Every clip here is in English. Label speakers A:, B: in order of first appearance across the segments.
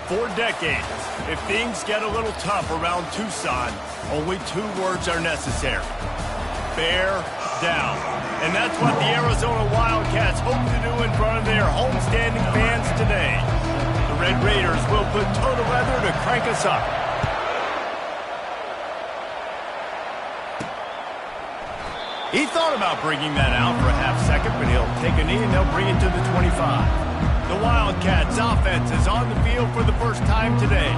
A: For decades, if things get a little tough around Tucson, only 2 words are necessary. Bear down. And that's what the Arizona Wildcats hope to do in front of their homestanding fans today. The Red Raiders will put total weather to crank us up. He thought about bringing that out for a half second, but he'll take a knee and they'll bring it to the 25. The Wildcats offense is on the field for the first time today.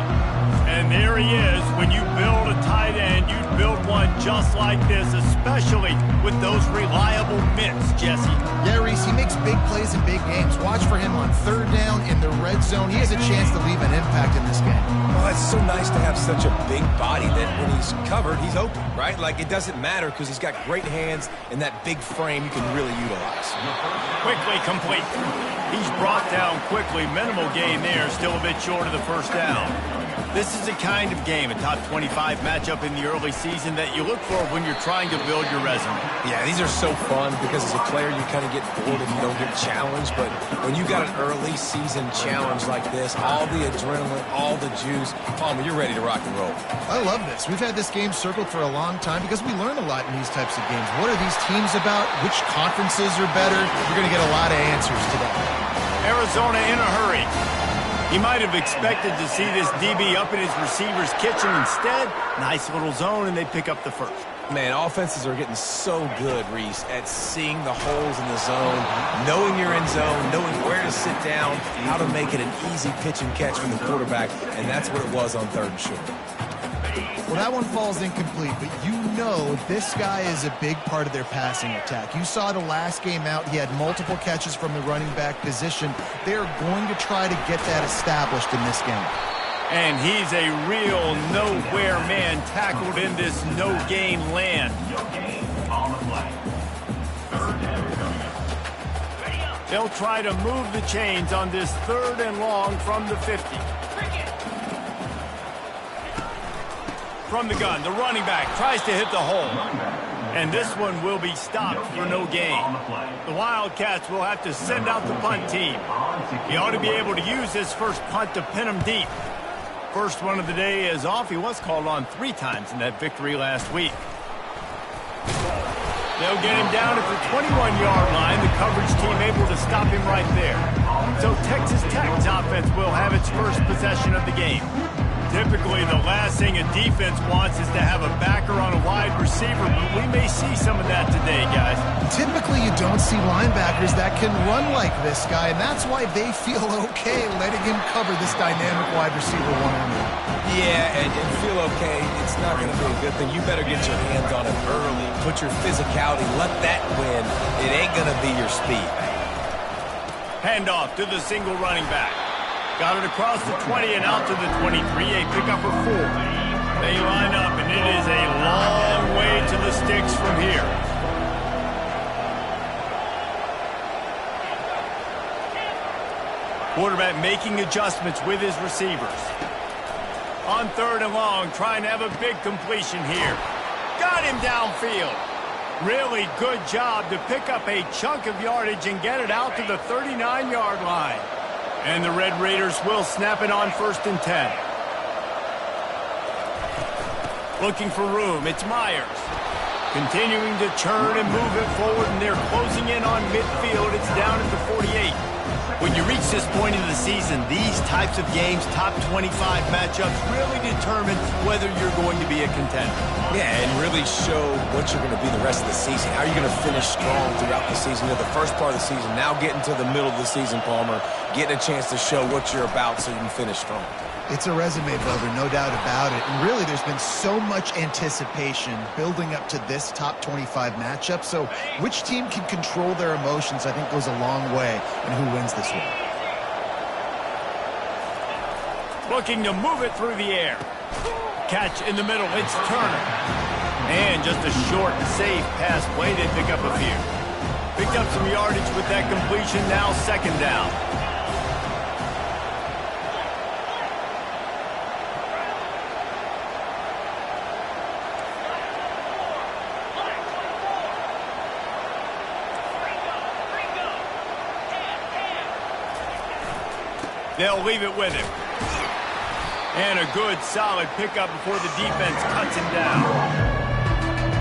A: And there he is. When you build a tight end, you build one just like this, especially with those reliable mitts, Jesse.
B: Yeah, Reese, he makes big plays in big games. Watch for him on 3rd down in the red zone. He has a chance to leave an impact in this game.
C: Well, it's so nice to have such a big body that when he's covered, he's open, right? Like, it doesn't matter because he's got great hands and that big frame you can really utilize.
A: Quickly complete. He's brought down quickly. Minimal gain there, still a bit short of the 1st down. This is the kind of game, a top 25 matchup in the early season, that you look for when you're trying to build your resume.
C: Yeah, these are so fun because as a player, you kind of get bored if you don't get challenged. But when you got an early season challenge like this, all the adrenaline, all the juice, Palmer, you're ready to rock and roll.
B: I love this. We've had this game circled for a long time because we learn a lot in these types of games. What are these teams about? Which conferences are better? You're going to get a lot of answers today.
A: Arizona in a hurry. He might have expected to see this DB up in his receiver's kitchen. Instead, nice little zone, and they pick up the 1st.
C: Man, offenses are getting so good, Reese, at seeing the holes in the zone, knowing you're in zone, knowing where to sit down, how to make it an easy pitch and catch from the quarterback, and that's what it was on 3rd and short.
B: Well, that one falls incomplete, but you know this guy is a big part of their passing attack. You saw the last game out, he had multiple catches from the running back position. They're going to try to get that established in this game.
A: And he's a real nowhere man, tackled in this no-gain land. They'll try to move the chains on this 3rd and long from the 50. From the gun, the running back tries to hit the hole. And this one will be stopped for no gain. The Wildcats will have to send out the punt team. He ought to be able to use this first punt to pin him deep. First one of the day is off. He was called on 3 times in that victory last week. They'll get him down at the 21-yard line. The coverage team able to stop him right there. So Texas Tech's offense will have its first possession of the game. Typically, the last thing a defense wants is to have a backer on a wide receiver, but we may see some of that today, guys.
B: Typically, you don't see linebackers that can run like this guy, and that's why they feel okay letting him cover this dynamic wide receiver one-on-one.
C: Yeah, and feel okay, it's not going to be a good thing. You better get your hands on it early. Put your physicality, let that win. It ain't going to be your speed.
A: Handoff to the single running back. Got it across the 20 and out to the 23, a pickup of 4. They line up, and it is a long way to the sticks from here. Quarterback making adjustments with his receivers. On 3rd and long, trying to have a big completion here. Got him downfield. Really good job to pick up a chunk of yardage and get it out to the 39-yard line. And the Red Raiders will snap it on 1st and 10. Looking for room, it's Myers. Continuing to turn and move it forward, and they're closing in on midfield. It's down at the 48. When you reach this point in the season, these types of games, top 25 matchups, really determine whether you're going to be a contender.
C: Yeah, and really show what you're going to be the rest of the season. How are you going to finish strong throughout the season? You know, the first part of the season, now getting to the middle of the season, Palmer, getting a chance to show what you're about so you can finish strong.
B: It's a resume builder, no doubt about it. And really, there's been so much anticipation building up to this top 25 matchup. So which team can control their emotions, I think, goes a long way in who wins this one.
A: Looking to move it through the air. Catch in the middle, it's Turner. And just a short, safe pass play. They pick up a few. Picked up some yardage with that completion, now 2nd down. They'll leave it with him. And a good, solid pickup before the defense cuts him down.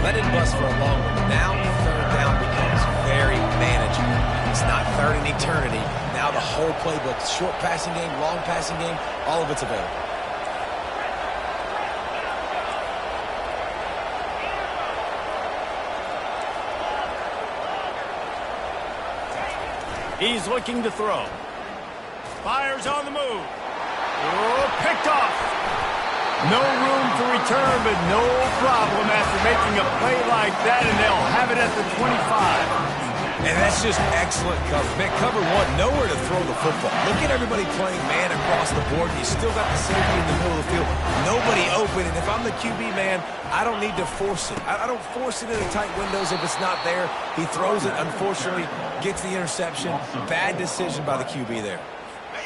C: Let it bust for a long one. Now third down becomes very manageable. It's not third in eternity. Now the whole playbook, short passing game, long passing game, all of it's available.
A: He's looking to throw. Fires on the move. Oh, picked off. No room to return, but no problem after making a play like that, and they'll have it at the 25.
C: And that's just excellent cover. Man, cover one, nowhere to throw the football. Look at everybody playing man across the board. You still got the safety in the middle of the field. Nobody open, and if I'm the QB, man, I don't need to force it. I don't force it into tight windows if it's not there. He throws it, unfortunately, gets the interception. Bad decision by the QB there.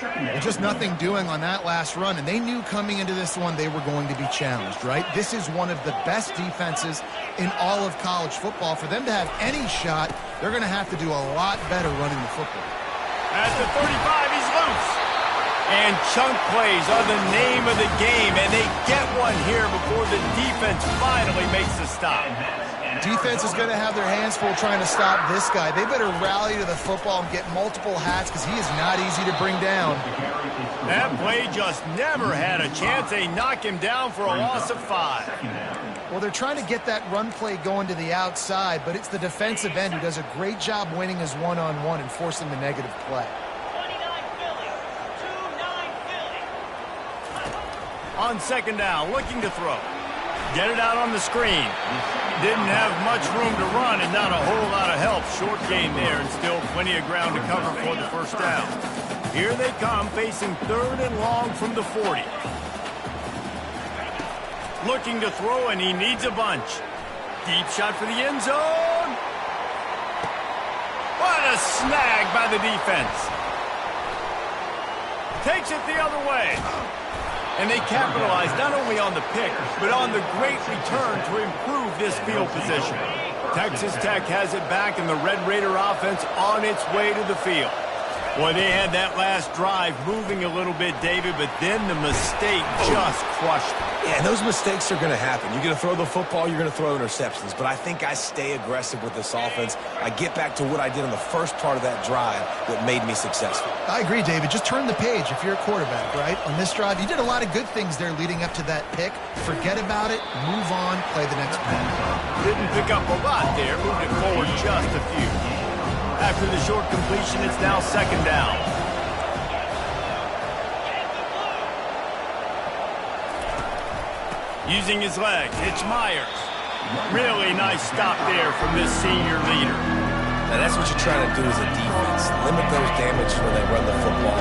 B: Well, just nothing doing on that last run, and they knew coming into this one they were going to be challenged, right? This is one of the best defenses in all of college football. For them to have any shot, they're going to have to do a lot better running the football.
A: At the 35, he's loose. And chunk plays are the name of the game, and they get one here before the defense finally makes the stop.
B: Defense is going to have their hands full trying to stop this guy. They better rally to the football and get multiple hats because he is not easy to bring down.
A: That play just never had a chance. They knock him down for a loss of 5.
B: Well, they're trying to get that run play going to the outside, but it's the defensive end who does a great job winning his one-on-one and forcing the negative play.
A: On second down, looking to throw. Get it out on the screen. Didn't have much room to run and not a whole lot of help. Short gain there and still plenty of ground to cover for the first down. Here they come, facing third and long from the 40. Looking to throw, and he needs a bunch. Deep shot for the end zone. What a snag by the defense. Takes it the other way. And they capitalize not only on the pick, but on the great return to improve this field position. Texas Tech has it back, and the Red Raider offense on its way to the field. Boy, they had that last drive moving a little bit, David, but then the mistake just crushed them.
C: Yeah, and those mistakes are going to happen. You're going to throw the football, you're going to throw interceptions. But I think I stay aggressive with this offense. I get back to what I did on the first part of that drive that made me successful.
B: I agree, David. Just turn the page if you're a quarterback, right? On this drive, you did a lot of good things there leading up to that pick. Forget about it, move on, play the next play.
A: Didn't pick up a lot there, moved it forward just a few. After the short completion, it's now second down. Using his legs, it's Myers. Really nice stop there from this senior leader.
C: Now that's what you're trying to do as a defense. Limit those damage when they run the football.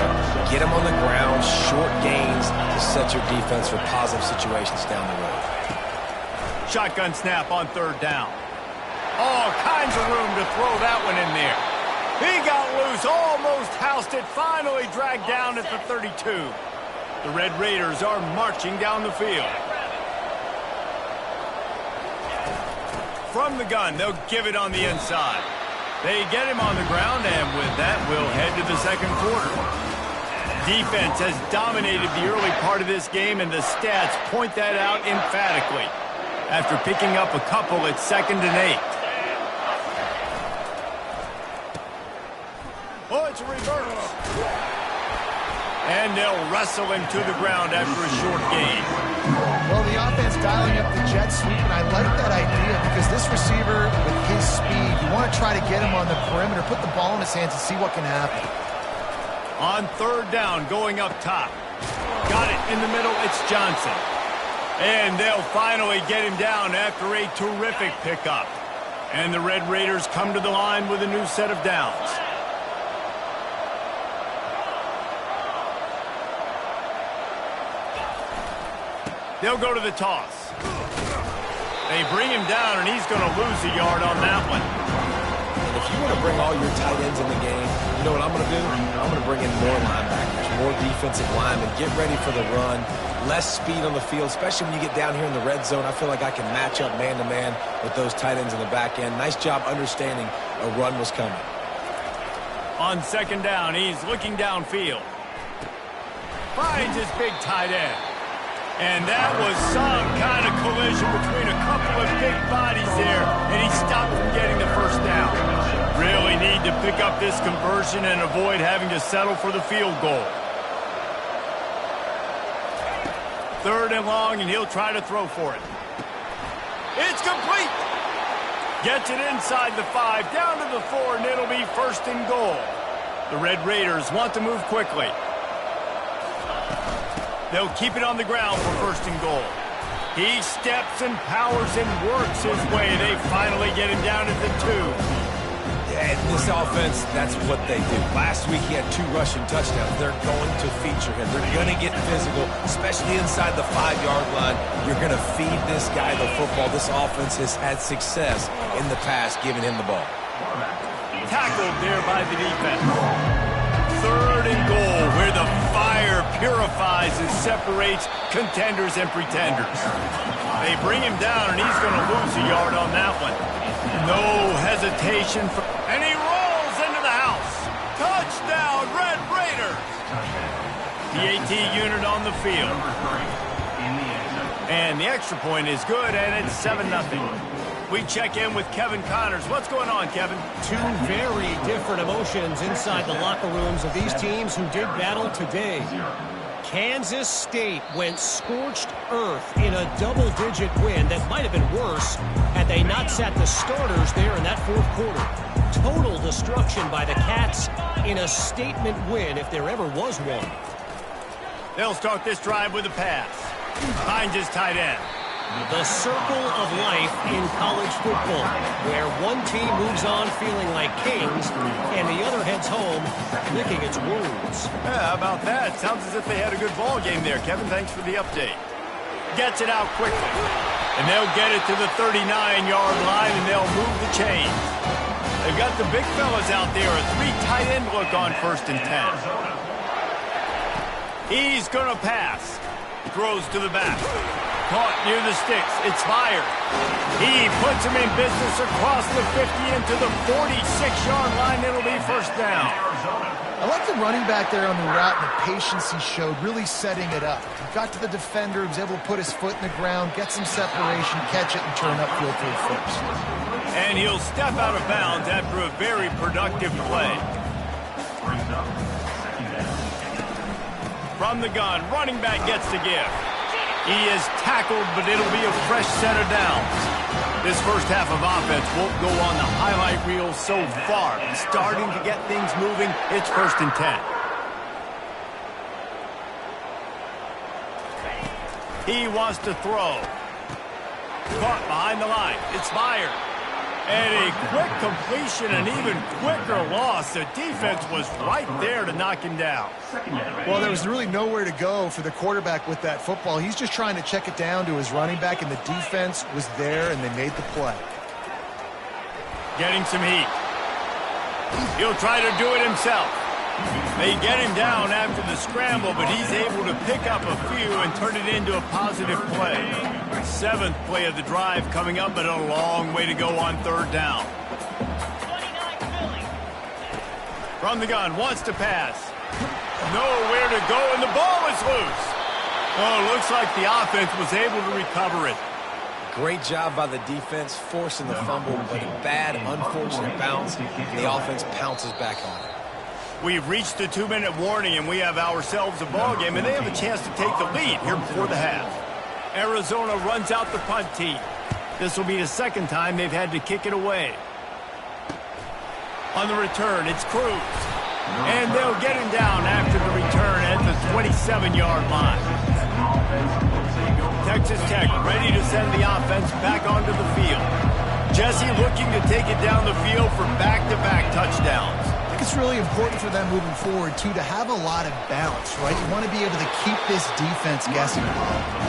C: Get them on the ground, short gains to set your defense for positive situations down the road.
A: Shotgun snap on third down. All kinds of room to throw that one in there. He got loose, almost housed it, finally dragged down at the 32. The Red Raiders are marching down the field. From the gun, they'll give it on the inside. They get him on the ground, and with that, we'll head to the second quarter. Defense has dominated the early part of this game, and the stats point that out emphatically. After picking up a couple, it's 2nd and 8. Oh, it's a reverse. And they'll wrestle him to the ground after a short gain.
B: Well, the offense dialing up the jet sweep, and I like that idea because this receiver, with his speed, you want to try to get him on the perimeter, put the ball in his hands and see what can happen.
A: On third down, going up top. Got it in the middle, it's Johnson. And they'll finally get him down after a terrific pickup. And the Red Raiders come to the line with a new set of downs. They'll go to the toss. They bring him down, and he's going to lose a yard on that one.
C: And if you want to bring all your tight ends in the game, you know what I'm going to do? I'm going to bring in more linebackers, more defensive linemen, get ready for the run, less speed on the field, especially when you get down here in the red zone. I feel like I can match up man-to-man with those tight ends in the back end. Nice job understanding a run was coming.
A: On second down, he's looking downfield. Finds his big tight end. And that was some kind of collision between a couple of big bodies there, and he stopped from getting the first down. Really need to pick up this conversion and avoid having to settle for the field goal. 3rd and long, and he'll try to throw for it. It's complete. Gets it inside the 5, down to the 4, and it'll be 1st and goal. The Red Raiders want to move quickly. They'll keep it on the ground for 1st and goal. He steps and powers and works his way. They finally get him down at the 2.
C: Yeah, in this offense, that's what they do. Last week he had 2 rushing touchdowns. They're going to feature him. They're going to get physical, especially inside the 5-yard line. You're going to feed this guy the football. This offense has had success in the past giving him the ball.
A: Tackled there by the defense. 3rd and goal, where the fire purifies and separates contenders and pretenders. They bring him down, and he's going to lose a yard on that one. No hesitation. And he rolls into the house. Touchdown, Red Raiders. The AT unit on the field. And the extra point is good, and it's 7-0. We check in with Kevin Connors. What's going on, Kevin?
D: 2 very different emotions inside the locker rooms of these teams who did battle today. Kansas State went scorched earth in a double-digit win that might have been worse had they not sat the starters there in that 4th quarter. Total destruction by the Cats in a statement win if there ever was one.
A: They'll start this drive with a pass. Finds his tight end.
D: The circle of life in college football, where one team moves on feeling like kings and the other heads home licking its wounds.
A: Yeah, how about that? Sounds as if they had a good ball game there, Kevin. Thanks for the update. Gets it out quickly. And they'll get it to the 39-yard line, and they'll move the chains. They've got the big fellas out there. A 3 tight end look on 1st and 10. He's going to pass. Throws to the back. Caught near the sticks. It's fired. He puts him in business across the 50 into the 46-yard line. It'll be 1st down.
B: I like the running back there on the route and the patience he showed, really setting it up. He got to the defender, he was able to put his foot in the ground, get some separation, catch it, and turn upfield for the 1st.
A: And he'll step out of bounds after a very productive play. From the gun, running back gets the give. He is tackled, but it'll be a fresh set of downs. This first half of offense won't go on the highlight reel so far. Starting to get things moving, it's 1st and 10. He wants to throw. Caught behind the line. It's fired. And a quick completion, an even quicker loss. The defense was right there to knock him down.
B: Well, there was really nowhere to go for the quarterback with that football. He's just trying to check it down to his running back, and the defense was there, and they made the play.
A: Getting some heat. He'll try to do it himself. They get him down after the scramble, but he's able to pick up a few and turn it into a positive play. 7th play of the drive coming up, but a long way to go on 3rd down. From the gun, wants to pass. Nowhere to go, and the ball is loose. Oh, looks like the offense was able to recover it.
C: Great job by the defense, forcing the fumble, but a bad, unfortunate bounce, and the offense pounces back on it.
A: We've reached the 2-minute warning, and we have ourselves a ball game, and they have a chance to take the lead here before the half. Arizona runs out the punt team. This will be the 2nd time they've had to kick it away. On the return, it's Cruz. And they'll get him down after the return at the 27-yard line. Texas Tech ready to send the offense back onto the field. Jesse looking to take it down the field for back-to-back touchdowns.
B: I think it's really important for them moving forward, too, to have a lot of balance, right? You want to be able to keep this defense guessing.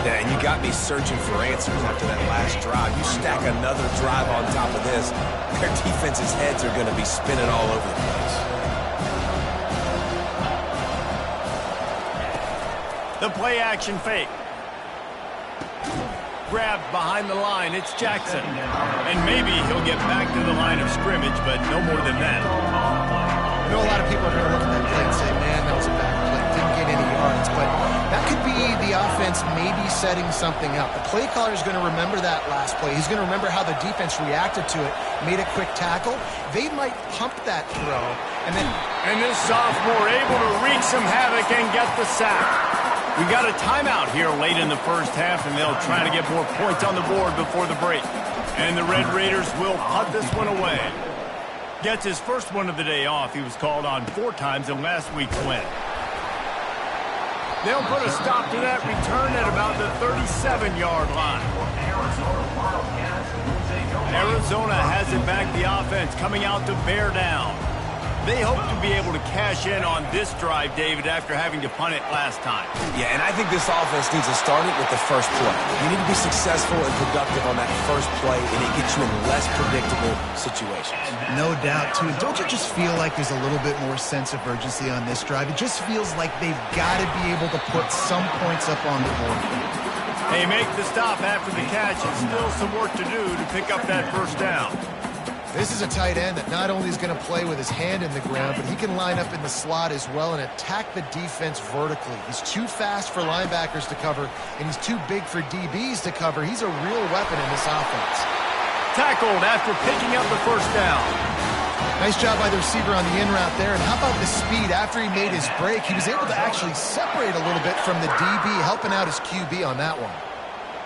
C: Yeah, and you got me searching for answers after that last drive. You stack another drive on top of this, their defense's heads are going to be spinning all over the place.
A: The play action fake. Grabbed behind the line, it's Jackson. And maybe he'll get back to the line of scrimmage, but no more than that.
B: I know a lot of people are going to look at that play and say, man, that was a bad play. Didn't get any yards. But that could be the offense defense may be setting something up. The play caller is going to remember that last play. He's going to remember how the defense reacted to it, made a quick tackle. They might pump that throw, and then...
A: And this sophomore able to wreak some havoc and get the sack. We got a timeout here late in the first half, and they'll try to get more points on the board before the break. And the Red Raiders will punt this one away. Gets his first one of the day off. He was called on 4 times in last week's win. They'll put a stop to that return at about the 37-yard line. Arizona has it back, the offense coming out to bear down. They hope to be able to cash in on this drive, David, after having to punt it last time.
C: Yeah, and I think this offense needs to start it with the first play. You need to be successful and productive on that first play, and it gets you in less predictable situations.
B: No doubt, too. Don't you just feel like there's a little bit more sense of urgency on this drive? It just feels like they've got to be able to put some points up on the board.
A: They make the stop after the catch, and still some work to do to pick up that first down.
B: This is a tight end that not only is going to play with his hand in the ground, but he can line up in the slot as well and attack the defense vertically. He's too fast for linebackers to cover, and he's too big for DBs to cover. He's a real weapon in this offense.
A: Tackled after picking up the first down.
B: Nice job by the receiver on the in route there. And how about the speed? After he made his break, he was able to actually separate a little bit from the DB, helping out his QB on that one.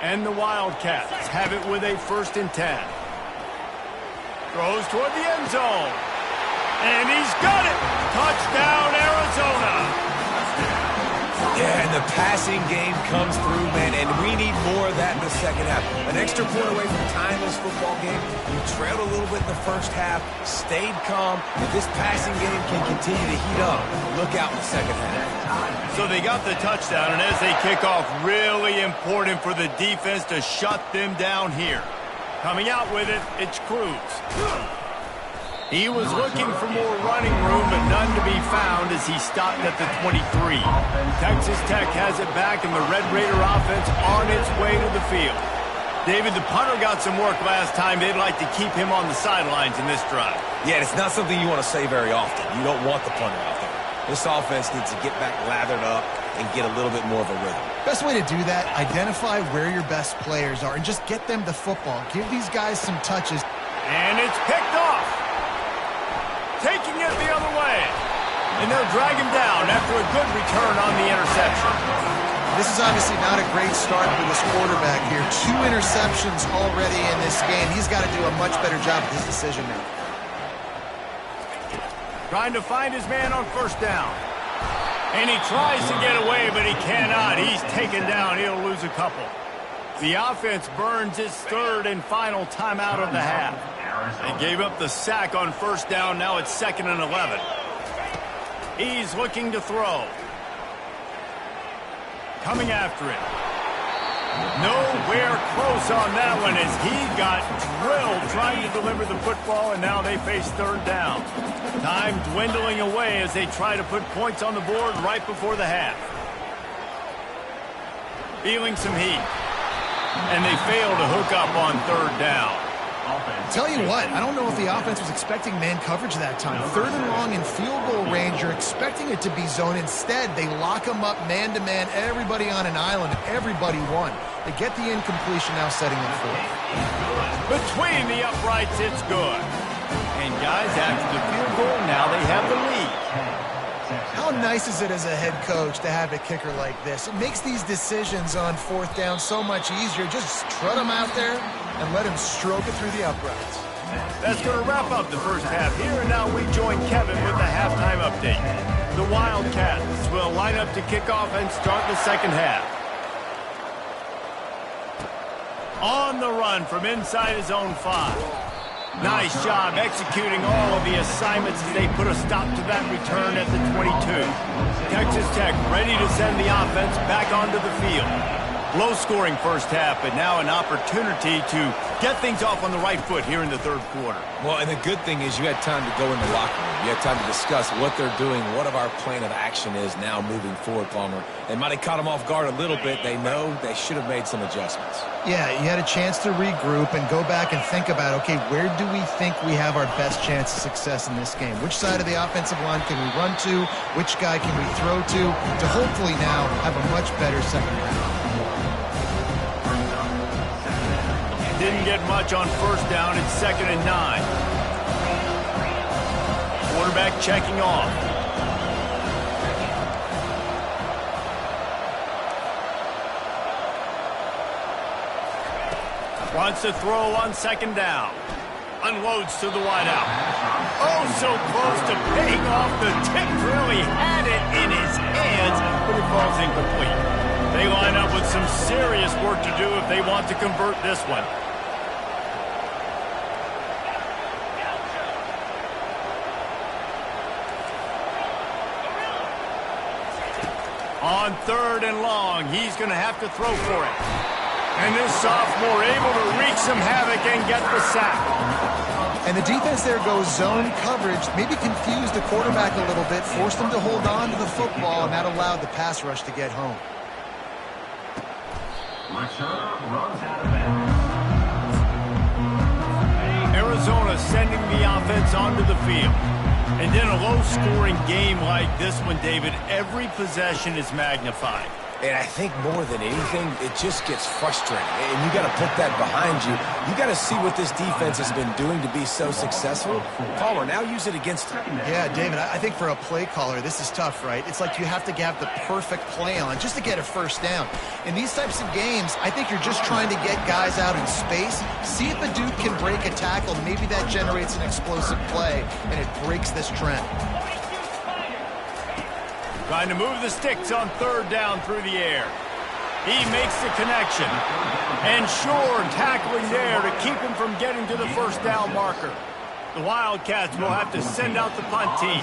A: And the Wildcats have it with a 1st and 10. Throws toward the end zone. And he's got it. Touchdown, Arizona.
C: Yeah, and the passing game comes through, man, and we need more of that in the second half. An extra point away from tying this football game. You trailed a little bit in the first half, stayed calm, and this passing game can continue to heat up. Look out in the second half.
A: So they got the touchdown, and as they kick off, really important for the defense to shut them down here. Coming out with it, it's Cruz. He was looking for more running room, but none to be found as he stopped at the 23. Texas Tech has it back, and the Red Raider offense on its way to the field. David, the punter got some work last time. They'd like to keep him on the sidelines in this drive.
C: Yeah, it's not something you want to say very often. You don't want the punter out there. This offense needs to get back lathered up and get a little bit more of a rhythm.
B: Best way to do that, identify where your best players are and just get them the football. Give these guys some touches.
A: And it's picked off. Taking it the other way. And they'll drag him down after a good return on the interception.
B: This is obviously not a great start for this quarterback here. 2 interceptions already in this game. He's got to do a much better job with his decision now.
A: Trying to find his man on 1st down. And he tries to get away, but he cannot. He's taken down. He'll lose a couple. The offense burns its 3rd and final timeout of the half. They gave up the sack on 1st down. Now it's 2nd and 11. He's looking to throw. Coming after it. Nowhere close on that one as he got drilled trying to deliver the football, and now they face 3rd down. Time dwindling away as they try to put points on the board right before the half. Feeling some heat. And they fail to hook up on 3rd down.
B: Tell you what, I don't know if the offense was expecting man coverage that time. 3rd and long in field goal range, you're expecting it to be zone. Instead, they lock them up man-to-man, everybody on an island, everybody won. They get the incompletion now setting up 4th.
A: Between the uprights, it's good. And guys, after the field goal, now they have the lead.
B: How nice is it as a head coach to have a kicker like this? It makes these decisions on 4th down so much easier. Just trot them out there and let him stroke it through the uprights.
A: That's going to wrap up the first half here, and now we join Kevin with the halftime update. The Wildcats will line up to kick off and start the second half. On the run from inside his own 5. Nice job executing all of the assignments as they put a stop to that return at the 22. Texas Tech ready to send the offense back onto the field. Low-scoring first half, but now an opportunity to get things off on the right foot here in the 3rd quarter.
C: Well, and the good thing is you had time to go in the locker room. You had time to discuss what they're doing, what of our plan of action is now moving forward, Palmer. They might have caught them off guard a little bit. They know they should have made some adjustments.
B: Yeah, you had a chance to regroup and go back and think about, okay, where do we think we have our best chance of success in this game? Which side of the offensive line can we run to? Which guy can we throw to hopefully now have a much better second half?
A: Didn't get much on first down. It's 2nd and 9. Quarterback checking off. Wants to throw on 2nd down. Unloads to the wideout. Oh, so close to paying off the tip. Really had it in his hands, but it falls incomplete. They line up with some serious work to do if they want to convert this one. On 3rd and long, he's going to have to throw for it. And this sophomore able to wreak some havoc and get the sack.
B: And the defense there goes zone coverage, maybe confused the quarterback a little bit, forced him to hold on to the football, and that allowed the pass rush to get home.
A: Arizona sending the offense onto the field. And in a low-scoring game like this one, David, every possession is magnified.
C: And I think more than anything, it just gets frustrating. And you got to put that behind you. You got to see what this defense has been doing to be so successful. Caller, now use it against them.
B: Yeah, David, I think for a play caller, this is tough, right? It's like you have to have the perfect play on just to get a first down. In these types of games, I think you're just trying to get guys out in space, see if a dude can break a tackle. Maybe that generates an explosive play, and it breaks this trend.
A: Trying to move the sticks on 3rd down through the air. He makes the connection. And sure, tackling there to keep him from getting to the first down marker. The Wildcats will have to send out the punt team.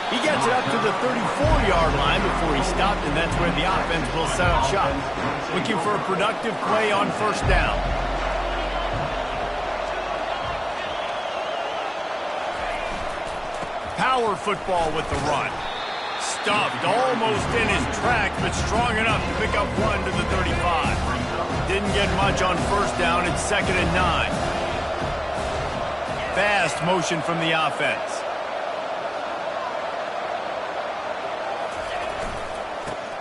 A: He gets it up to the 34-yard line before he stopped, and that's where the offense will set up shop. Looking for a productive play on first down. Power football with the run. Stuffed almost in his tracks, but strong enough to pick up one to the 35. Didn't get much on first down. It's 2nd and 9. Fast motion from the offense.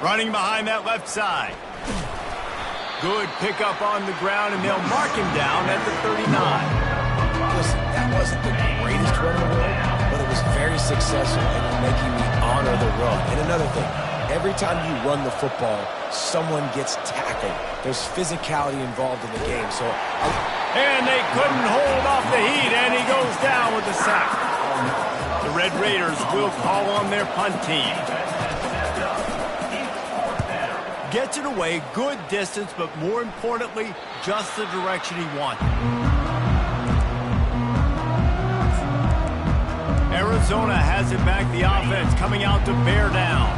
A: Running behind that left side. Good pickup on the ground, and they'll mark him down at the 39.
C: Listen, that wasn't the greatest run in the world, but it was very successful in making me honor the run. And another thing, every time you run the football, someone gets tackled. There's physicality involved in the game.
A: And they couldn't hold off the heat, and he goes down with the sack. The Red Raiders will call on their punt team. Gets it away, good distance, but more importantly, just the direction he wanted. Arizona has it back, the offense coming out to bear down.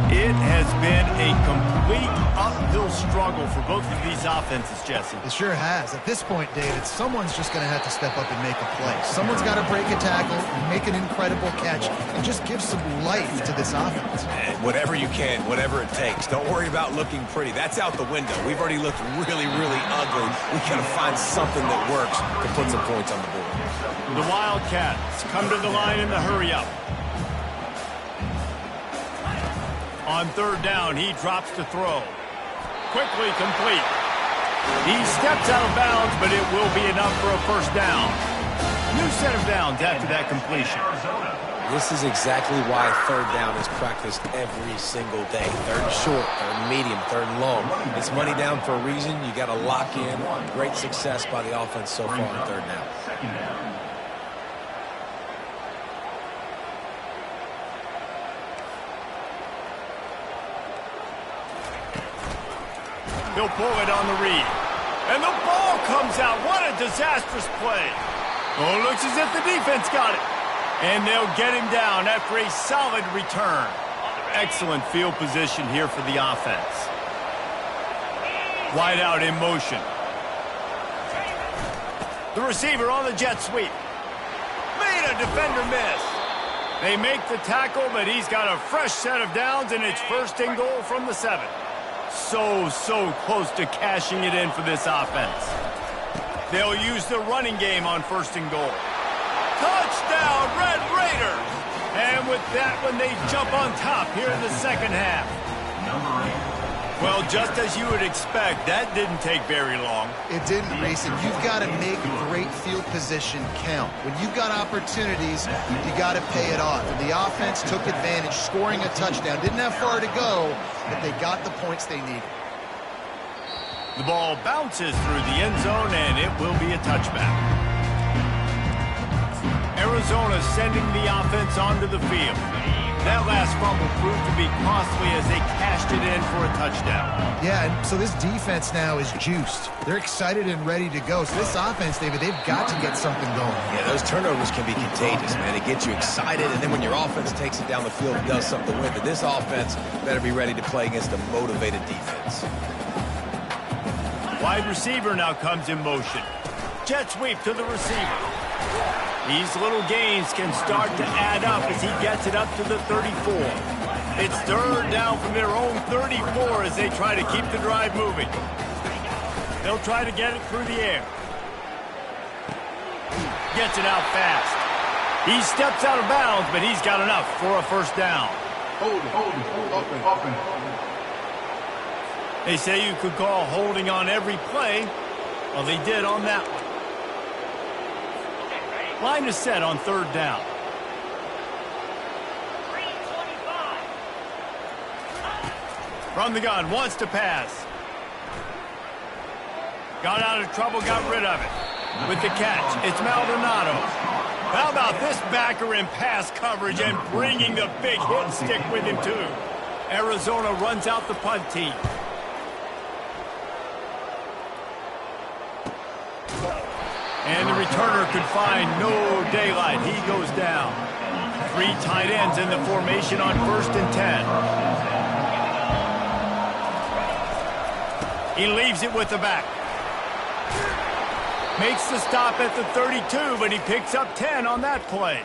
A: It has been a complete uphill struggle for both of these offenses, Jesse.
B: It sure has. At this point, David, someone's just going to have to step up and make a play. Someone's got to break a tackle, make an incredible catch, and just give some life to this offense.
C: And whatever you can, whatever it takes. Don't worry about looking pretty. That's out the window. We've already looked really, really ugly. We got to find something that works to put some points on the board.
A: The Wildcats come to the line in the hurry-up. On 3rd down, he drops to throw. Quickly complete. He steps out of bounds, but it will be enough for a first down. New set of downs after that completion.
C: This is exactly why 3rd down is practiced every single day. 3rd short, 3rd medium, 3rd long. It's money down for a reason. You got to lock in. Great success by the offense so far on 3rd down.
A: He'll pull it on the read. And the ball comes out. What a disastrous play. Oh, looks as if the defense got it. And they'll get him down after a solid return. Excellent field position here for the offense. Wide out in motion. The receiver on the jet sweep. Made a defender miss. They make the tackle, but he's got a fresh set of downs, and it's 1st and goal from the 7. So close to cashing it in for this offense. They'll use the running game on 1st and goal. Touchdown, Red Raiders! And with that one, they jump on top here in the second half. Well, just as you would expect, that didn't take very long.
B: It didn't, Reese, and you've got to make great field position count. When you've got opportunities, you got to pay it off. And the offense took advantage, scoring a touchdown. Didn't have far to go, but they got the points they needed.
A: The ball bounces through the end zone, and it will be a touchback. Arizona sending the offense onto the field. That last fumble proved to be costly as they cashed it in for a touchdown.
B: Yeah, and so this defense now is juiced. They're excited and ready to go. So this offense, David, they've got to get something going.
C: Yeah, those turnovers can be contagious, man. It gets you excited, and then when your offense takes it down the field and does something with it, this offense better be ready to play against a motivated defense.
A: Wide receiver now comes in motion. Jet sweep to the receiver. These little gains can start to add up as he gets it up to the 34. It's third down from their own 34 as they try to keep the drive moving. They'll try to get it through the air. Gets it out fast. He steps out of bounds, but he's got enough for a first down. Open. They say you could call holding on every play. Well, they did on that one. Line is set on third down. From the gun, wants to pass. Got out of trouble, got rid of it. With the catch, it's Maldonado. How about this backer in pass coverage and bringing the big hit stick with him, too. Arizona runs out the punt team. And the returner could find no daylight. He goes down. 3 tight ends in the formation on 1st and 10. He leaves it with the back. Makes the stop at the 32, but he picks up 10 on that play.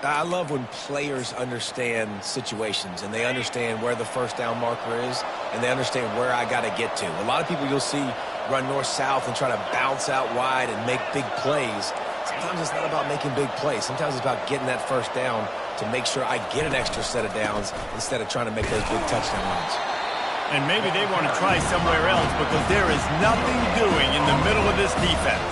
C: I love when players understand situations and they understand where the first down marker is and they understand where I got to get to. A lot of people you'll see run north-south and try to bounce out wide and make big plays. Sometimes it's not about making big plays. Sometimes it's about getting that first down to make sure I get an extra set of downs instead of trying to make those big touchdown runs.
A: And maybe they want to try somewhere else because there is nothing doing in the middle of this defense.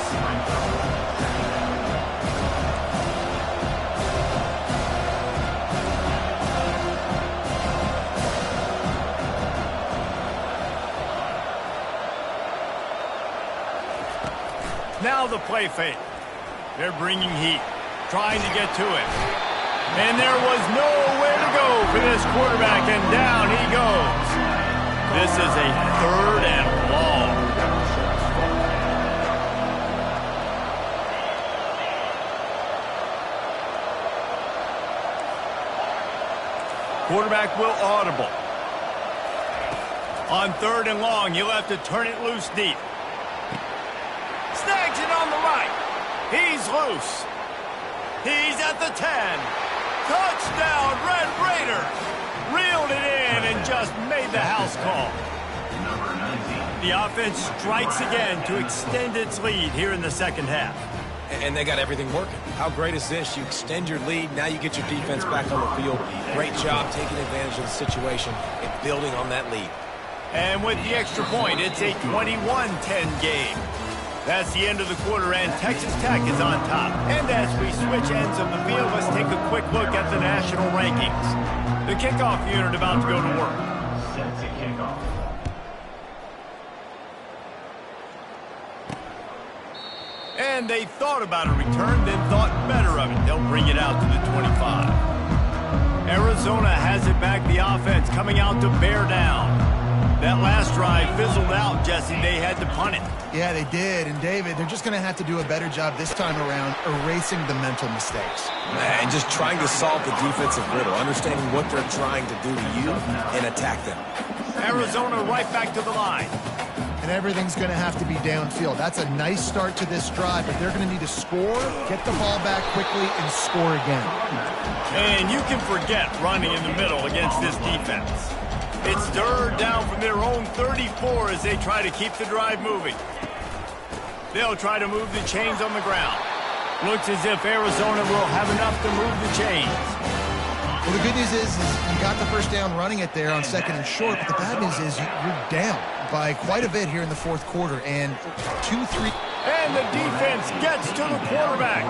A: Now the play fake. They're bringing heat, trying to get to it. And there was nowhere to go for this quarterback, and down he goes. This is a 3rd and long. Quarterback will audible. On 3rd and long, he'll have to turn it loose deep. Snags it on the right. He's loose. He's at the 10. Touchdown, Red Raiders. Reeled it in and just made the house call. The offense strikes again to extend its lead here in the second half.
C: And they got everything working. How great is this? You extend your lead. Now you get your defense back on the field. Great job taking advantage of the situation and building on that lead.
A: And with the extra point, it's a 21-10 game. That's the end of the quarter, and Texas Tech is on top. And as we switch ends of the field, let's take a quick look at the national rankings. The kickoff unit about to go to work.
E: Set to kickoff.
A: And they thought about a return, then thought better of it. They'll bring it out to the 25. Arizona has it back, the offense coming out to bear down. That last drive fizzled out, Jesse. They had to punt it.
B: Yeah, they did. And, David, they're just going to have to do a better job this time around erasing the mental mistakes.
C: And just trying to solve the defensive riddle, understanding what they're trying to do to you and attack them.
A: Arizona right back to the line.
B: And everything's going to have to be downfield. That's a nice start to this drive, but they're going to need to score, get the ball back quickly, and score again.
A: And you can forget running in the middle against this defense. It's 3rd down from their own 34 as they try to keep the drive moving. They'll try to move the chains on the ground. Looks as if Arizona will have enough to move the chains.
B: Well, the good news is you got the first down running it there on 2nd and short, but the bad news is you're down by quite a bit here in the 4th quarter, and 2-3.
A: And the defense gets to the quarterback.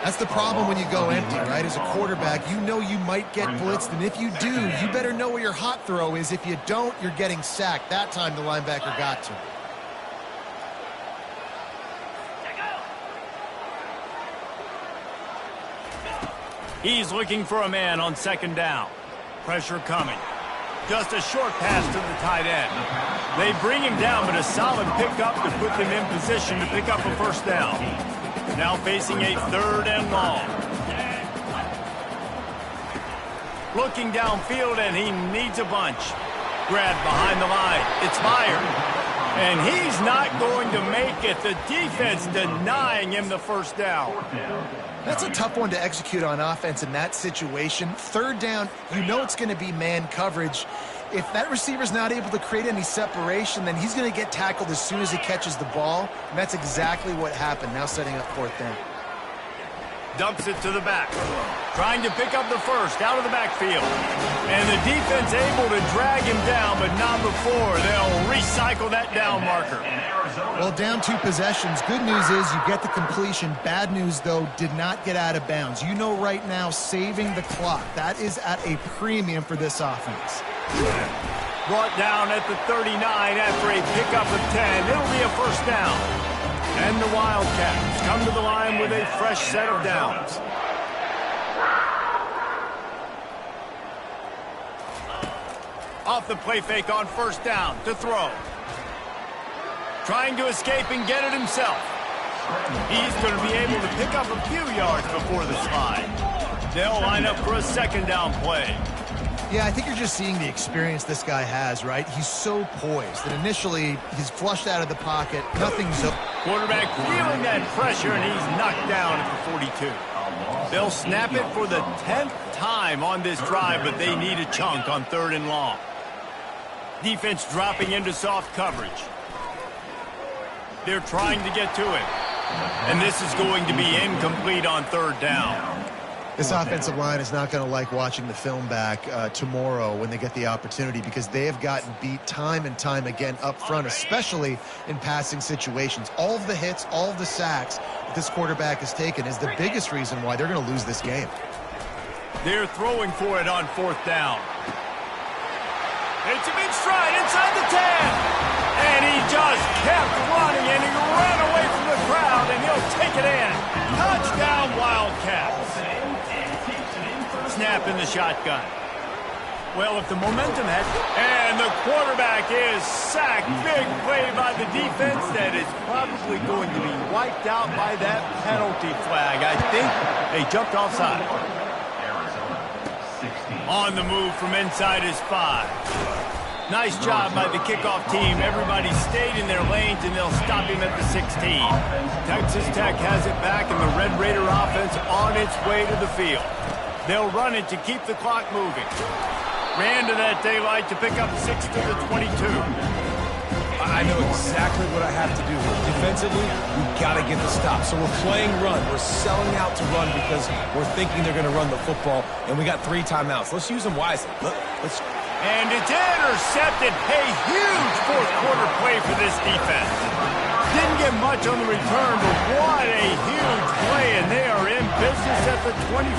B: That's the problem when you go empty, right? As a quarterback, you know you might get blitzed, and if you do, you better know where your hot throw is. If you don't, you're getting sacked. That time the linebacker got to him.
A: He's looking for a man on 2nd down. Pressure coming. Just a short pass to the tight end. They bring him down, but a solid pickup to put them in position to pick up a first down. Now facing a 3rd and long. Looking downfield, and he needs a bunch. Grabbed behind the line. It's fired. And he's not going to make it. The defense denying him the first down.
B: That's a tough one to execute on offense in that situation. 3rd down, you know it's going to be man coverage. If that receiver's not able to create any separation, then he's going to get tackled as soon as he catches the ball. And that's exactly what happened, now setting up 4th down.
A: Dumps it to the back. Trying to pick up the first out of the backfield. And the defense able to drag him down, but not before they'll recycle that down marker.
B: Well, down 2 possessions. Good news is you get the completion. Bad news, though, did not get out of bounds. You know right now, saving the clock. That is at a premium for this offense.
A: Brought down at the 39 after a pickup of 10. It'll be a first down. And the Wildcats come to the line with a fresh set of downs. Off the play fake on 1st down to throw. Trying to escape and get it himself. He's going to be able to pick up a few yards before the slide. They'll line up for a 2nd down play.
B: Yeah, I think you're just seeing the experience this guy has, right? He's so poised that initially he's flushed out of the pocket. Nothing's up.
A: Quarterback feeling that pressure, and he's knocked down at the 42. They'll snap it for the 10th time on this drive, but they need a chunk on 3rd and long. Defense dropping into soft coverage. They're trying to get to it. And this is going to be incomplete on 3rd down.
B: This offensive line is not going to like watching the film back tomorrow when they get the opportunity, because they have gotten beat time and time again up front, especially in passing situations. All of the hits, all of the sacks that this quarterback has taken is the biggest reason why they're going to lose this game.
A: They're throwing for it on 4th down. It's a big stride inside the 10. And he just kept running, and he ran away from the crowd, and he'll take it in. Touchdown, Wildcats. Snap in the shotgun. Well, if the momentum had... And the quarterback is sacked. Big play by the defense that is probably going to be wiped out by that penalty flag. I think they jumped offside. On the move from inside his 5. Nice job by the kickoff team. Everybody stayed in their lanes, and they'll stop him at the 16. Texas Tech has it back, and the Red Raider offense on its way to the field. They'll run it to keep the clock moving. Ran to that daylight to pick up 6 to the 22.
C: I know exactly what I have to do here. Defensively, we've got to get the stop. So we're playing run. We're selling out to run because we're thinking they're going to run the football, and we got 3 timeouts. Let's use them wisely.
A: And it's intercepted. A huge 4th quarter play for this defense. Didn't get much on the return, but what a huge play, and they are in business at the 24.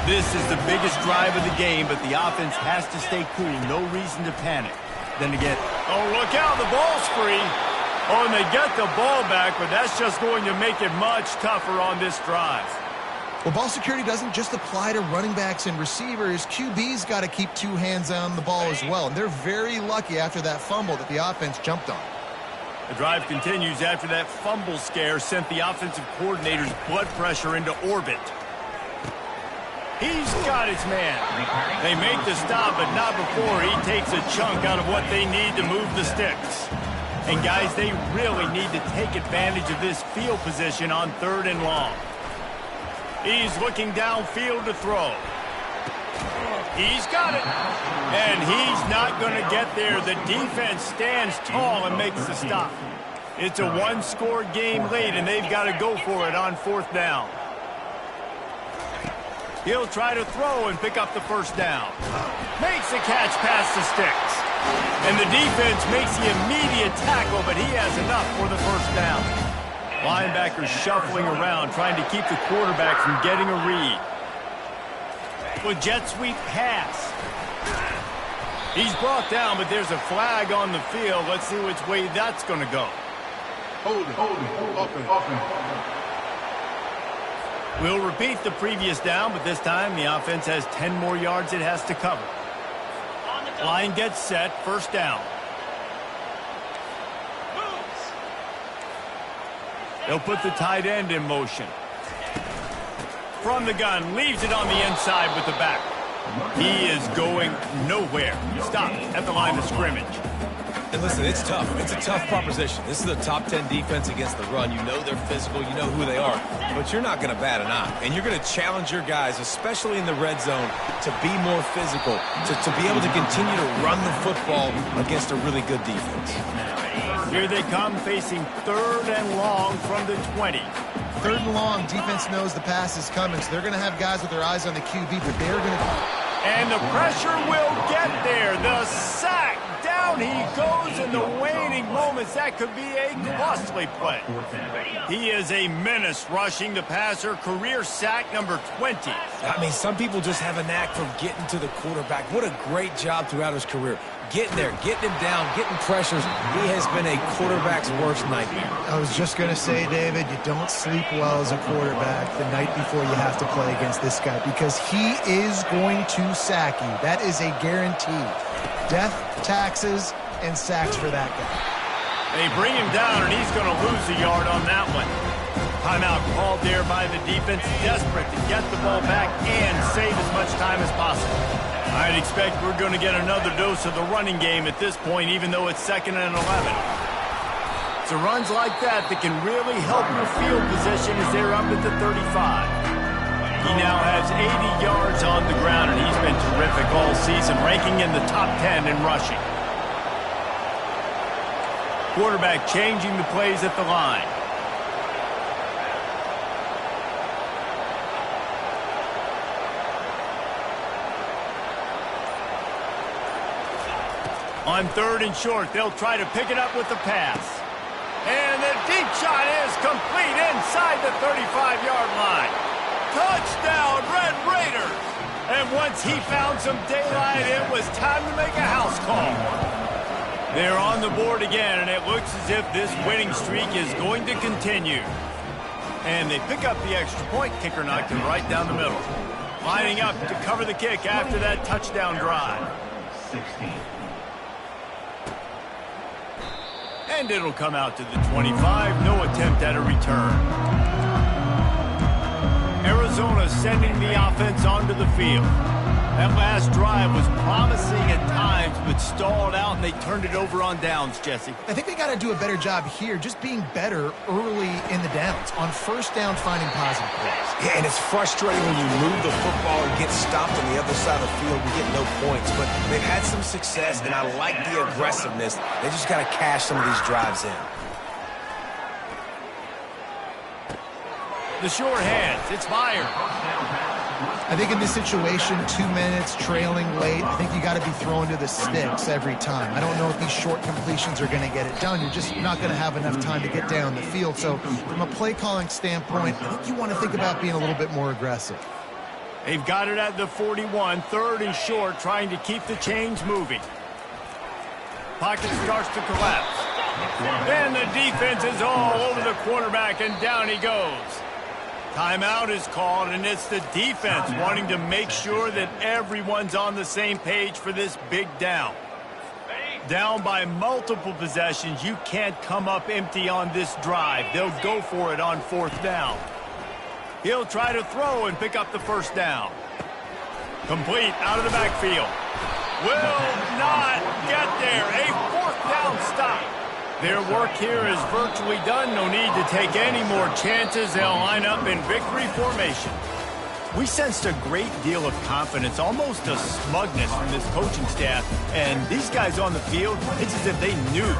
A: This is the biggest drive of the game, but the offense has to stay cool. No reason to panic. Then again, oh, look out, the ball's free. Oh, and they get the ball back, but that's just going to make it much tougher on this drive.
B: Well, ball security doesn't just apply to running backs and receivers. QB's got to keep 2 hands on the ball as well, and they're very lucky after that fumble that the offense jumped on.
A: The drive continues after that fumble scare sent the offensive coordinator's blood pressure into orbit. He's got his man. They make the stop, but not before he takes a chunk out of what they need to move the sticks. And, guys, they really need to take advantage of this field position on 3rd and long. He's looking downfield to throw. He's got it. And he's not going to get there. The defense stands tall and makes the stop. It's a 1-score game late, and they've got to go for it on 4th down. He'll try to throw and pick up the first down. Makes the catch past the sticks. And the defense makes the immediate tackle, but he has enough for the first down. Linebackers shuffling around, trying to keep the quarterback from getting a read. With jet sweep pass. He's brought down, but there's a flag on the field. Let's see which way that's going to go.
E: Hold it.
A: We'll repeat the previous down, but this time the offense has 10 more yards it has to cover. Line gets set, first down. They'll put the tight end in motion. From the gun, leaves it on the inside with the back. He is going nowhere. Stopped at the line of scrimmage.
C: And listen, it's tough. It's a tough proposition. This is a top 10 defense against the run. You know they're physical. You know who they are. But you're not going to bat an eye. And you're going to challenge your guys, especially in the red zone, to be more physical, to be able to continue to run the football against a really good defense.
A: Here they come, facing 3rd and long from the 20.
B: 3rd and long, defense knows the pass is coming, so they're going to have guys with their eyes on the QB, but they're going to...
A: And the pressure will get there. The sack. Down he goes in the waning moments. That could be a costly play. He is a menace rushing the passer. Career sack number 20.
C: I mean, some people just have a knack for getting to the quarterback. What a great job throughout his career. Getting there, getting him down, getting pressures. He has been a quarterback's worst nightmare.
B: I was just going to say, David, you don't sleep well as a quarterback the night before you have to play against this guy because he is going to sack you. That is a guarantee. Death, taxes, and sacks for that guy.
A: They bring him down, and he's going to lose a yard on that one. Timeout called there by the defense, desperate to get the ball back and save as much time as possible. I'd expect we're going to get another dose of the running game at this point, even though it's 2nd and 11. So runs like that can really help your field position as they're up at the 35. He now has 80 yards on the ground, and he's been terrific all season, ranking in the top 10 in rushing. Quarterback changing the plays at the line. On 3rd and short, they'll try to pick it up with the pass. And the deep shot is complete inside the 35-yard line. Touchdown, Red Raiders! And once he found some daylight, it was time to make a house call. They're on the board again, and it looks as if this winning streak is going to continue. And they pick up the extra point. Kicker knocked it right down the middle. Lining up to cover the kick after that touchdown drive.
E: 16.
A: And it'll come out to the 25. No attempt at a return. Arizona sending the offense onto the field. That last drive was promising at times, but stalled out, and they turned it over on downs, Jesse.
B: I think they got to do a better job here, just being better early in the downs. On first down, finding positive plays.
C: Yeah, and it's frustrating when you move the football and get stopped on the other side of the field and get no points. But they've had some success, and I like the aggressiveness. They just got to cash some of these drives in.
A: The short hands, it's fired.
B: I think in this situation, 2 minutes, trailing late, I think you got to be throwing to the sticks every time. I don't know if these short completions are going to get it done. You're just not going to have enough time to get down the field. So from a play calling standpoint, I think you want to think about being a little bit more aggressive.
A: They've got it at the 41, 3rd and short, trying to keep the chains moving. Pocket starts to collapse. And the defense is all over the quarterback, and down he goes. Timeout is called, and it's the defense wanting to make sure that everyone's on the same page for this big down. Down by multiple possessions, you can't come up empty on this drive. They'll go for it on 4th down. He'll try to throw and pick up the first down. Complete out of the backfield. Will not get there. A 4th down stop. Their work here is virtually done. No need to take any more chances. They'll line up in victory formation. We sensed a great deal of confidence, almost a smugness from this coaching staff. And these guys on the field, it's as if they knew